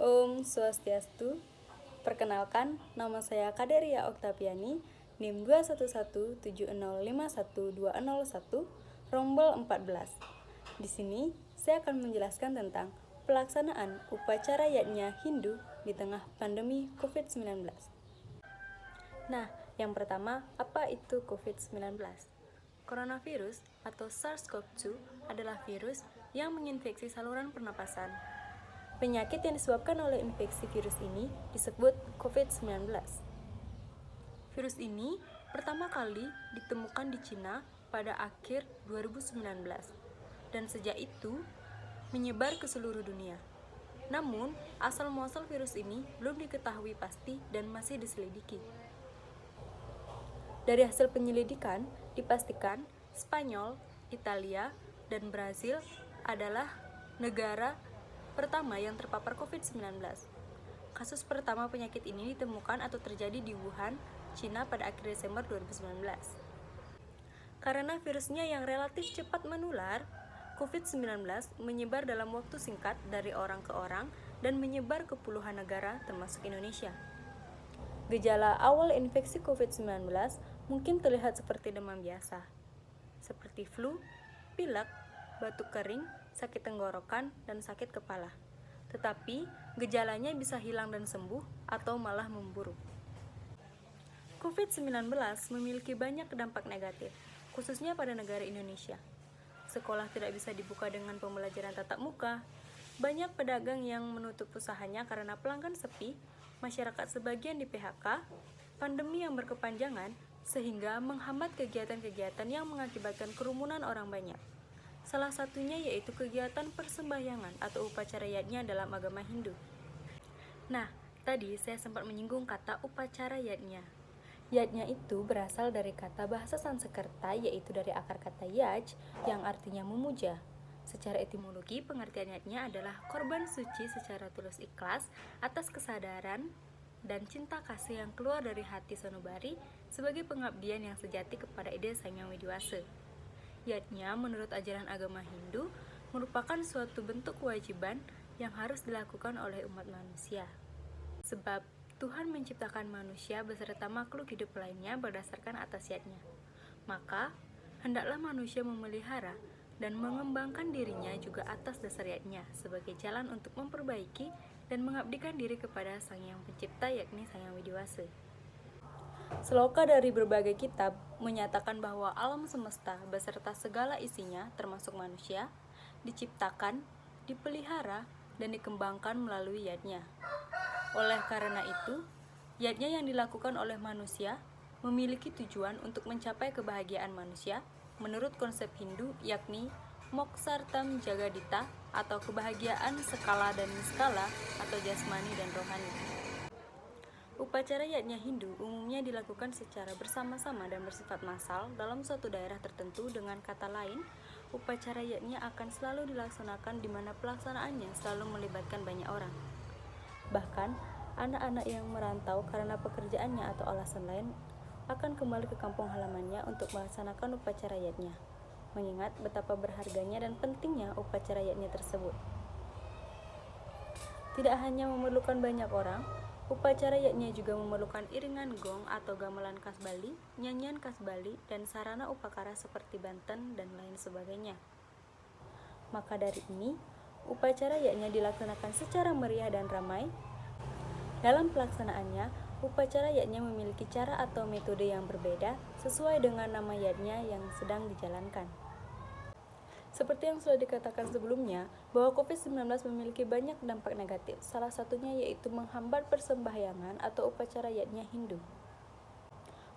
Om Swastiastu. Perkenalkan, nama saya Kaderia Oktaviani, NIM 21170512001, Rombel 14. Di sini, saya akan menjelaskan tentang pelaksanaan upacara yajna Hindu di tengah pandemi COVID-19. Nah, yang pertama, apa itu COVID-19? Coronavirus atau SARS-CoV-2 adalah virus yang menginfeksi saluran pernapasan. Penyakit yang disebabkan oleh infeksi virus ini disebut COVID-19. Virus ini pertama kali ditemukan di Cina pada akhir 2019 dan sejak itu menyebar ke seluruh dunia. Namun, asal-muasal virus ini belum diketahui pasti dan masih diselidiki. Dari hasil penyelidikan, dipastikan Spanyol, Italia, dan Brazil adalah negara pertama yang terpapar COVID-19. Kasus pertama penyakit ini ditemukan atau terjadi di Wuhan, Cina pada akhir Desember 2019. Karena virusnya yang relatif cepat menular, COVID-19 menyebar dalam waktu singkat dari orang ke orang dan menyebar ke puluhan negara termasuk Indonesia. Gejala awal infeksi COVID-19 mungkin terlihat seperti demam biasa, seperti flu, pilek, batuk kering, sakit tenggorokan, dan sakit kepala. Tetapi, gejalanya bisa hilang dan sembuh atau malah memburuk. COVID-19 memiliki banyak dampak negatif, khususnya pada negara Indonesia. Sekolah tidak bisa dibuka dengan pembelajaran tatap muka, banyak pedagang yang menutup usahanya karena pelanggan sepi, masyarakat sebagian di PHK, pandemi yang berkepanjangan, sehingga menghambat kegiatan-kegiatan yang mengakibatkan kerumunan orang banyak. Salah satunya yaitu kegiatan persembahyangan atau upacara yajna dalam agama Hindu. Nah, tadi saya sempat menyinggung kata upacara yajna. Yajna itu berasal dari kata bahasa Sanskerta yaitu dari akar kata yaj yang artinya memuja. Secara etimologi, pengertian yajna adalah korban suci secara tulus ikhlas atas kesadaran dan cinta kasih yang keluar dari hati sanubari sebagai pengabdian yang sejati kepada ide Sang Hyang Widi Wasa. Yajna menurut ajaran agama Hindu merupakan suatu bentuk kewajiban yang harus dilakukan oleh umat manusia. Sebab Tuhan menciptakan manusia beserta makhluk hidup lainnya berdasarkan atas yajna. Maka, hendaklah manusia memelihara dan mengembangkan dirinya juga atas dasar yajna sebagai jalan untuk memperbaiki dan mengabdikan diri kepada Sang Yang Pencipta yakni Sang Hyang Widi Wasa. Seloka dari berbagai kitab menyatakan bahwa alam semesta beserta segala isinya termasuk manusia diciptakan, dipelihara, dan dikembangkan melalui yajna. Oleh karena itu, yajna yang dilakukan oleh manusia memiliki tujuan untuk mencapai kebahagiaan manusia menurut konsep Hindu yakni Moksartam Jagadita atau kebahagiaan skala dan niskala atau jasmani dan rohani. Upacara yajna Hindu umumnya dilakukan secara bersama-sama dan bersifat massal dalam suatu daerah tertentu. Dengan kata lain, upacara yajna akan selalu dilaksanakan di mana pelaksanaannya selalu melibatkan banyak orang. Bahkan, anak-anak yang merantau karena pekerjaannya atau alasan lain akan kembali ke kampung halamannya untuk melaksanakan upacara yajna, mengingat betapa berharganya dan pentingnya upacara yajna tersebut. Tidak hanya memerlukan banyak orang, upacara yajna juga memerlukan iringan gong atau gamelan khas Bali, nyanyian khas Bali, dan sarana upakara seperti banten dan lain sebagainya. Maka dari ini, upacara yajna dilaksanakan secara meriah dan ramai. Dalam pelaksanaannya, upacara yajna memiliki cara atau metode yang berbeda sesuai dengan nama yajna yang sedang dijalankan. Seperti yang sudah dikatakan sebelumnya, bahwa COVID-19 memiliki banyak dampak negatif, salah satunya yaitu menghambat persembahyangan atau upacara yajna Hindu.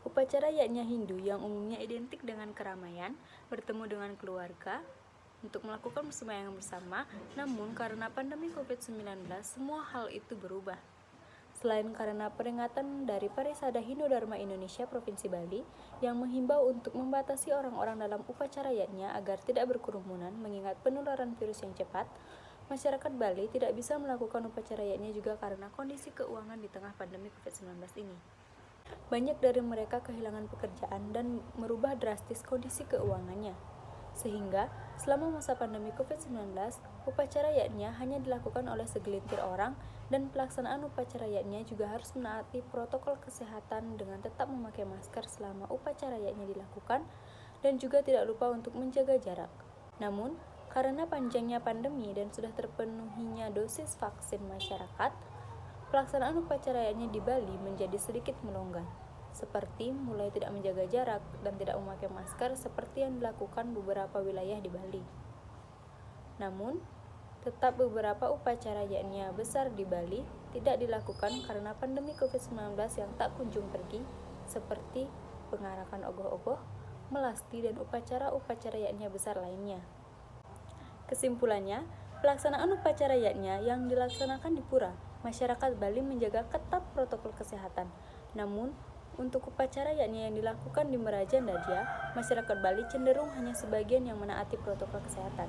Upacara yajna Hindu yang umumnya identik dengan keramaian, bertemu dengan keluarga, untuk melakukan persembahyangan bersama, namun karena pandemi COVID-19, semua hal itu berubah. Selain karena peringatan dari Parisada Hindu Dharma Indonesia Provinsi Bali yang menghimbau untuk membatasi orang-orang dalam upacara yajna agar tidak berkerumunan mengingat penularan virus yang cepat, masyarakat Bali tidak bisa melakukan upacara yajna juga karena kondisi keuangan di tengah pandemi COVID-19 ini. Banyak dari mereka kehilangan pekerjaan dan merubah drastis kondisi keuangannya. Sehingga, selama masa pandemi COVID-19, upacara yaknya hanya dilakukan oleh segelintir orang dan pelaksanaan upacara yaknya juga harus menaati protokol kesehatan dengan tetap memakai masker selama upacara yaknya dilakukan dan juga tidak lupa untuk menjaga jarak. Namun, karena panjangnya pandemi dan sudah terpenuhinya dosis vaksin masyarakat, pelaksanaan upacara yaknya di Bali menjadi sedikit melonggar, seperti mulai tidak menjaga jarak dan tidak memakai masker seperti yang dilakukan beberapa wilayah di Bali. Namun, tetap beberapa upacara yaknya besar di Bali tidak dilakukan karena pandemi COVID-19 yang tak kunjung pergi, seperti pengarakan ogoh-ogoh, melasti, dan upacara-upacara yaknya besar lainnya. Kesimpulannya, pelaksanaan upacara yaknya yang dilaksanakan di pura, masyarakat Bali menjaga ketat protokol kesehatan. Namun, untuk upacara yakni yang dilakukan di Merajan Dadia, masyarakat Bali cenderung hanya sebagian yang menaati protokol kesehatan.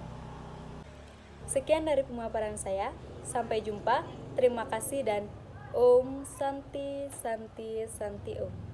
Sekian dari pemaparan saya. Sampai jumpa. Terima kasih dan Om Santi Santi Santi Om.